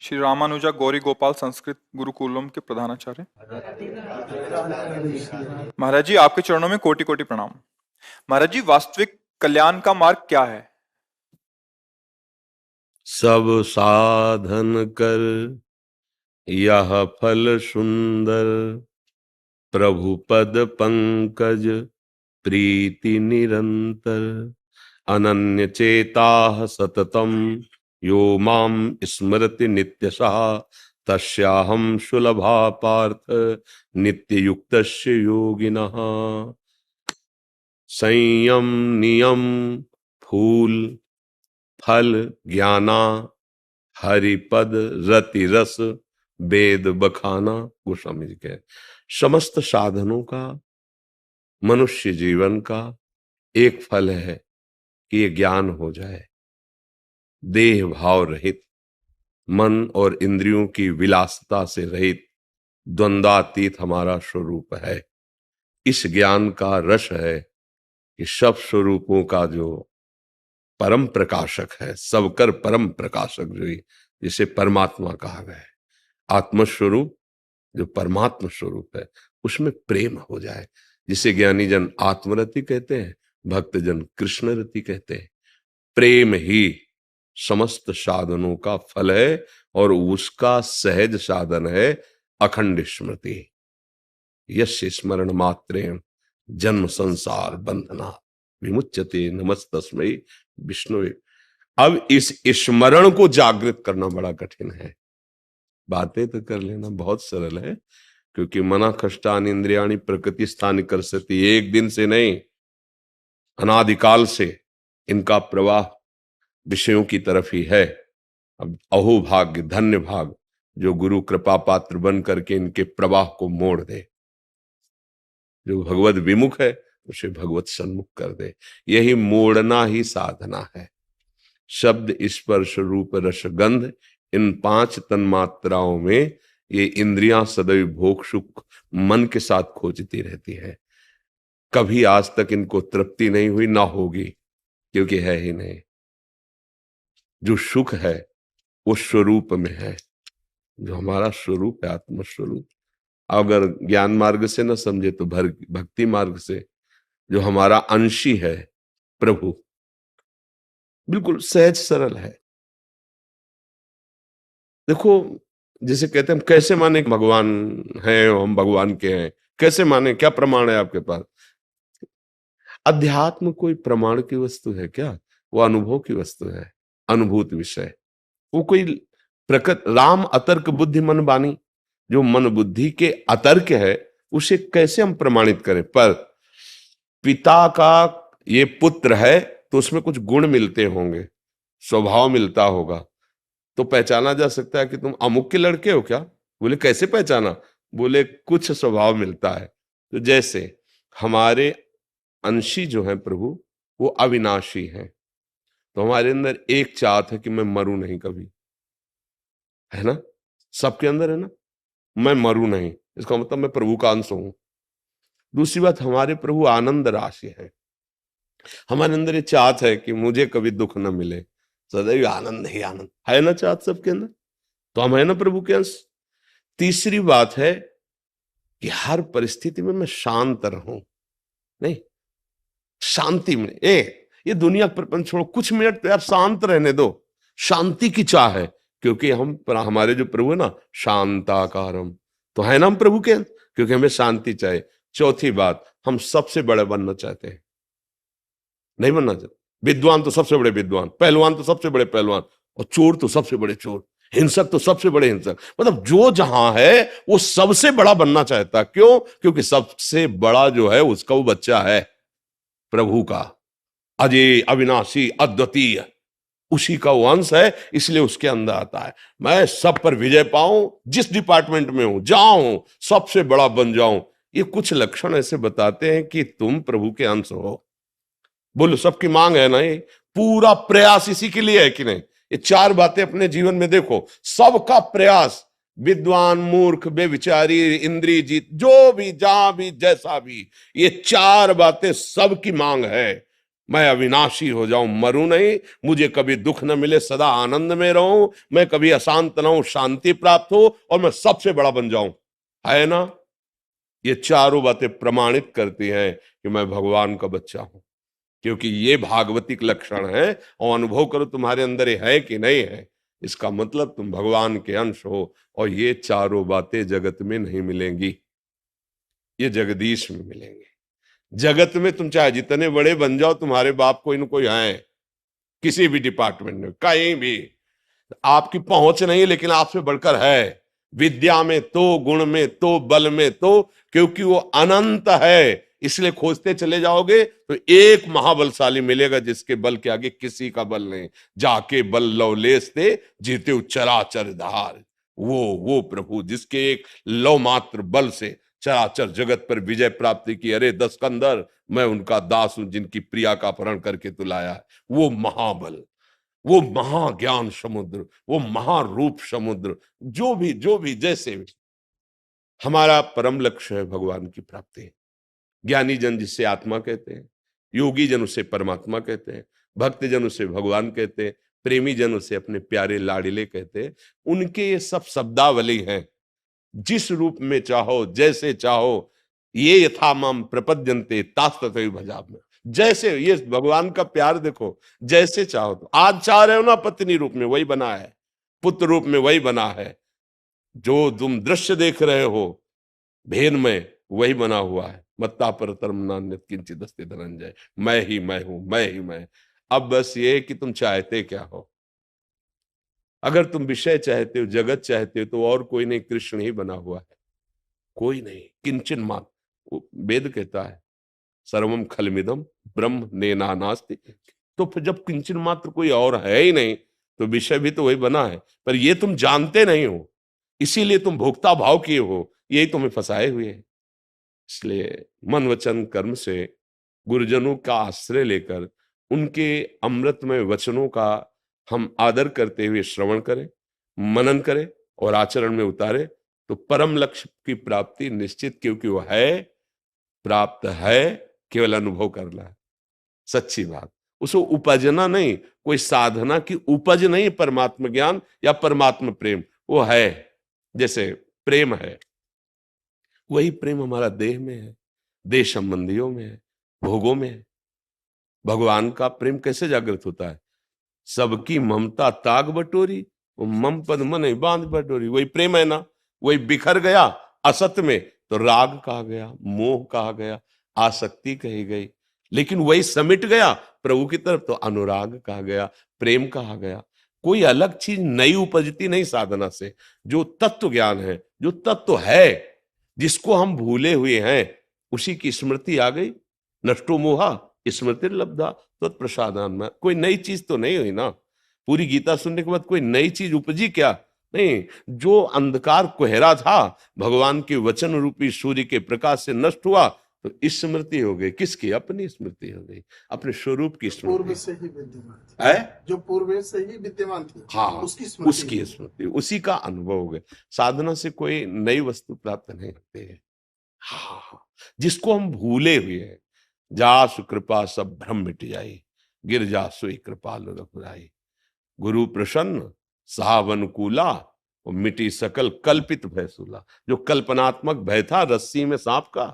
श्री रामानुजा गौरी गोपाल संस्कृत गुरुकुलम के प्रधानाचार्य। महाराज जी, आपके चरणों में कोटि कोटि प्रणाम। महाराज जी, वास्तविक कल्याण का मार्ग क्या है? सब साधन कर यह फल सुंदर, प्रभु पद पंकज प्रीति निरंतर। अनन्य चेताः सततम यो माम स्मरति नित्यशः, तस्याहं सुलभा पार्थ नित्य युक्तस्य योगिनः। संयम नियम फूल फल ज्ञाना, हरिपद रति रस वेद बखाना। गोस्वामी जी कहे समस्त साधनों का, मनुष्य जीवन का एक फल है कि ये ज्ञान हो जाए, देह भाव रहित, मन और इंद्रियों की विलासता से रहित, द्वंद्वातीत हमारा स्वरूप है। इस ज्ञान का रस है कि सब स्वरूपों का जो परम प्रकाशक है, सबकर परम प्रकाशक, जो जिसे परमात्मा कहा गया है, आत्मस्वरूप जो परमात्मा स्वरूप है, उसमें प्रेम हो जाए, जिसे ज्ञानी जन आत्मरति कहते हैं, भक्त जन कृष्ण रति कहते हैं। प्रेम ही समस्त साधनों का फल है और उसका सहज साधन है अखंड स्मृति। यस्य स्मरण मात्रेण जन्म संसार बंधना विमुच्यते नमस्तस्मै विष्णुवे। अब इस स्मरण को जागृत करना बड़ा कठिन है। बातें तो कर लेना बहुत सरल है, क्योंकि मना कष्टान इंद्रियाणी प्रकृति स्थान कर सकती, एक दिन से नहीं, अनादिकाल से इनका प्रवाह विषयों की तरफ ही है। अब अहो भाग्य, धन्य भाग जो गुरु कृपा पात्र बन करके इनके प्रवाह को मोड़ दे। जो भगवत विमुख है उसे भगवत सन्मुख कर दे। यही मोड़ना ही साधना है। शब्द स्पर्श रूप रस गंध, इन 5 तन्मात्राओं में ये इंद्रियां सदैव भोग सुख मन के साथ खोजती रहती है। कभी आज तक इनको तृप्ति नहीं हुई, ना होगी, क्योंकि है ही नहीं। जो सुख है वो स्वरूप में है, जो हमारा स्वरूप है, आत्म स्वरूप। अगर ज्ञान मार्ग से न समझे तो भक्ति मार्ग से, जो हमारा अंशी है प्रभु, बिल्कुल सहज सरल है। देखो, जिसे कहते हैं हम कैसे माने भगवान हैं, हम भगवान के हैं, कैसे माने, क्या प्रमाण है आपके पास? अध्यात्म कोई प्रमाण की वस्तु है क्या? वो अनुभव की वस्तु है, अनुभूत विषय। वो कोई प्रकृत राम अतर्क बुद्धि मन बानी, जो मन बुद्धि के अतर्क है, उसे कैसे हम प्रमाणित करें? पर पिता का ये पुत्र है तो उसमें कुछ गुण मिलते होंगे, स्वभाव मिलता होगा, तो पहचाना जा सकता है कि तुम अमुक के लड़के हो क्या? बोले कैसे पहचाना? बोले कुछ स्वभाव मिलता है। तो जैसे हमारे अंशी जो है प्रभु, वो अविनाशी हैं, तो हमारे अंदर एक चाहत है कि मैं मरूं नहीं कभी, है ना? सबके अंदर है ना, मैं मरूं नहीं, इसका मतलब मैं प्रभु का अंश हूं। दूसरी बात, हमारे प्रभु आनंद राशि है। हमारे अंदर ये चाहत है कि मुझे कभी दुख न मिले, सदैव आनंद ही आनंद है ना, चाहत सबके अंदर। तो हम है ना प्रभु के अंश। तीसरी बात है कि हर परिस्थिति में मैं शांत रहूं, नहीं, शांति में। ये दुनिया प्रपंच छोड़ो, कुछ मिनट तो यार शांत रहने दो। शांति की चाह है, क्योंकि हमारे जो प्रभु है ना, शांताकारम, तो है ना हम प्रभु के, क्योंकि हमें शांति चाहिए। चौथी बात, हम सबसे बड़े बनना चाहते हैं, नहीं बनना चाहते। विद्वान तो सबसे बड़े विद्वान, पहलवान तो सबसे बड़े पहलवान, और चोर तो सबसे बड़े चोर, हिंसक तो सबसे बड़े हिंसक। मतलब जो जहां है वो सबसे बड़ा बनना चाहता है। क्यों? क्योंकि सबसे बड़ा जो है उसका वो बच्चा है प्रभु का, अजय अविनाशी अद्वितीय, उसी का वो अंश है, इसलिए उसके अंदर आता है मैं सब पर विजय पाऊं, जिस डिपार्टमेंट में हूं जाऊं, सबसे बड़ा बन जाऊं। ये कुछ लक्षण ऐसे बताते हैं कि तुम प्रभु के अंश हो। बोलो, सबकी मांग है ना, ये पूरा प्रयास इसी के लिए है कि नहीं? ये 4 बातें अपने जीवन में देखो, सबका प्रयास, विद्वान मूर्ख बेविचारी इंद्रिय जीत, जो भी जहां भी जैसा भी, ये 4 बातें सबकी मांग है। मैं अविनाशी हो जाऊं, मरूं नहीं, मुझे कभी दुख न मिले, सदा आनंद में रहूं, मैं कभी अशांत न हूं, शांति प्राप्त हो और मैं सबसे बड़ा बन जाऊं, है ना। ये चारों बातें प्रमाणित करती हैं कि मैं भगवान का बच्चा हूं, क्योंकि ये भागवतिक लक्षण है। और अनुभव करो तुम्हारे अंदर ये है कि नहीं है, इसका मतलब तुम भगवान के अंश हो। और ये चारों बातें जगत में नहीं मिलेंगी, ये जगदीश में मिलेंगे। जगत में तुम चाहे जितने बड़े बन जाओ, तुम्हारे बाप कोई न कोई है, किसी भी डिपार्टमेंट में कहीं भी, आपकी पहुंच नहीं लेकिन आपसे बढ़कर है। विद्या में तो, गुण में तो, बल में तो, क्योंकि वो अनंत है, इसलिए खोजते चले जाओगे तो एक महाबलशाली मिलेगा जिसके बल के आगे किसी का बल नहीं। जाके बल लवलेस थे जीते चराचर धार, वो प्रभु जिसके एक लव मात्र बल से चराचर जगत पर विजय प्राप्ति की। अरे दस कंदर, मैं उनका दास हूं जिनकी प्रिया का अपहरण करके तू लाया है। वो महाबल, वो महाज्ञान समुद्र, वो महारूप समुद्र, जो भी जैसे भी, हमारा परम लक्ष्य है भगवान की प्राप्ति। ज्ञानी जन जिसे आत्मा कहते हैं, योगी जन उसे परमात्मा कहते हैं, भक्त जन उसे भगवान कहते हैं, प्रेमी जन उसे अपने प्यारे लाडिले कहते हैं। उनके ये सब शब्दावली हैं। जिस रूप में चाहो, जैसे चाहो, ये यथा माम प्रपद्यन्ते तास्तथैव भजामि। जैसे ये भगवान का प्यार देखो, जैसे चाहो। तो आज चाह रहे हो ना पत्नी रूप में, वही बना है, पुत्र रूप में वही बना है, जो तुम दृश्य देख रहे हो भेद में वही बना हुआ है। मत्ता परतरम नान्यत् किंचित् अस्ति धनंजय, मैं ही मैं हूं, मैं ही मैं। अब बस ये कि तुम चाहते क्या हो। अगर तुम विषय चाहते हो, जगत चाहते हो, तो और कोई नहीं, कृष्ण ही बना हुआ है, कोई नहीं। किंचन मात्र, वेद कहता है सर्वम खलमिदम ब्रह्म नेनानास्ति। तो फिर जब किंचन मात्र कोई और है ही नहीं, तो विषय भी तो वही बना है। पर ये तुम जानते नहीं हो, इसीलिए तुम भोक्ता भाव किए हो, यही तुम्हें फंसाए हुए है। इसलिए मन वचन कर्म से गुरुजनों का आश्रय लेकर उनके अमृतमय वचनों का हम आदर करते हुए श्रवण करें, मनन करें और आचरण में उतारें, तो परम लक्ष्य की प्राप्ति निश्चित, क्योंकि वो है, प्राप्त है, केवल अनुभव करना है। सच्ची बात, उसको उपजना नहीं, कोई साधना की उपज नहीं। परमात्म ज्ञान या परमात्म प्रेम वो है, जैसे प्रेम है, वही प्रेम हमारा देह में है, देह संबंधियों में है, भोगों में है। भगवान का प्रेम कैसे जागृत होता है? सबकी ममता ताग बटोरी, वो मम पद मन बांध बटोरी, वही प्रेम है ना। वही बिखर गया असत में तो राग कहा गया, मोह कहा गया, आसक्ति कही गई। लेकिन वही समिट गया प्रभु की तरफ तो अनुराग कहा गया, प्रेम कहा गया। कोई अलग चीज नई उपजती नहीं साधना से। जो तत्व ज्ञान है, जो तत्व है, जिसको हम भूले हुए हैं, उसी की स्मृति आ गई। नष्टो मोहा स्मृति लब्धा तत्प्रसादान में। कोई नई चीज तो नहीं हुई ना। पूरी गीता सुनने के बाद कोई नई चीज उपजी क्या? नहीं। जो अंधकार कोहरा था भगवान के वचन रूपी सूर्य के प्रकाश से नष्ट हुआ, तो स्मृति हो गई। किसकी? अपनी स्मृति हो गई, अपने स्वरूप की स्मृति। पूर्व से ही विद्यमान थी, है जो पूर्व से ही विद्यमान थी, हाँ, उसकी स्मृति, उसकी स्मृति, उसी का अनुभव हो गया। साधना से कोई नई वस्तु प्राप्त नहीं होती है। हाँ, जिसको हम भूले हुए हैं। जासु कृपा सब भ्रम मिट जाई, गिर जासु कृपालु रघुराई। गुरु प्रसन्न साहब अनुकूला, और मिटी सकल कल्पित भय सूला। जो कल्पनात्मक भय था रस्सी में सांप का,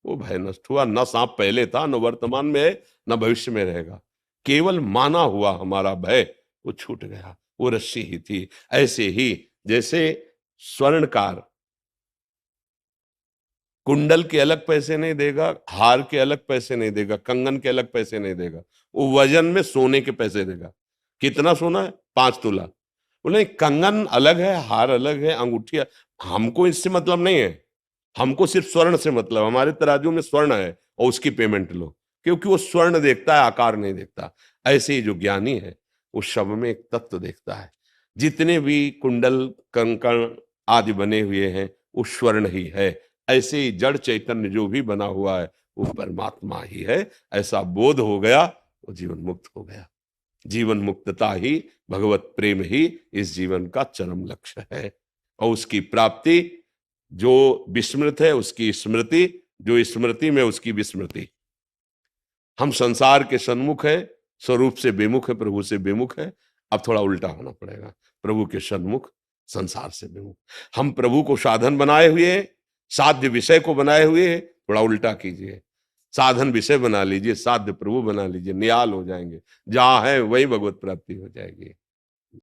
वो भय नष्ट हुआ। न सांप पहले था, न वर्तमान में है, न भविष्य में रहेगा। केवल माना हुआ हमारा भय वो छूट गया, वो रस्सी ही थी। ऐसे ही जैसे स्वर्णकार कुंडल के अलग पैसे नहीं देगा, हार के अलग पैसे नहीं देगा, कंगन के अलग पैसे नहीं देगा, वो वजन में सोने के पैसे देगा। कितना सोना है? 5 तोला। बोले कंगन अलग है, हार अलग है, अंगूठी। हमको इससे मतलब नहीं है, हमको सिर्फ स्वर्ण से मतलब। हमारे तराजू में स्वर्ण है और उसकी पेमेंट लो, क्योंकि वो स्वर्ण देखता है, आकार नहीं देखता। ऐसे ही जो ज्ञानी है वो शव में एक तत्व देखता है। जितने भी कुंडल कंकण आदि बने हुए हैं वो स्वर्ण ही है। ऐसे ही जड़ चैतन्य जो भी बना हुआ है वो परमात्मा ही है। ऐसा बोध हो गया वो जीवन मुक्त हो गया। जीवन मुक्तता ही, भगवत प्रेम ही इस जीवन का चरम लक्ष्य है। और उसकी प्राप्ति, जो विस्मृत है उसकी स्मृति, जो स्मृति में उसकी विस्मृति। हम संसार के सन्मुख हैं, स्वरूप से बेमुख है, प्रभु से बेमुख है। अब थोड़ा उल्टा होना पड़ेगा, प्रभु के सन्मुख, संसार से बेमुख। हम प्रभु को साधन बनाए हुए हैं, साध्य विषय को बनाए हुए हैं, थोड़ा उल्टा कीजिए, साधन विषय बना लीजिए, साध्य प्रभु बना लीजिए, निहाल हो जाएंगे, जहां है वही भगवत प्राप्ति हो जाएगी।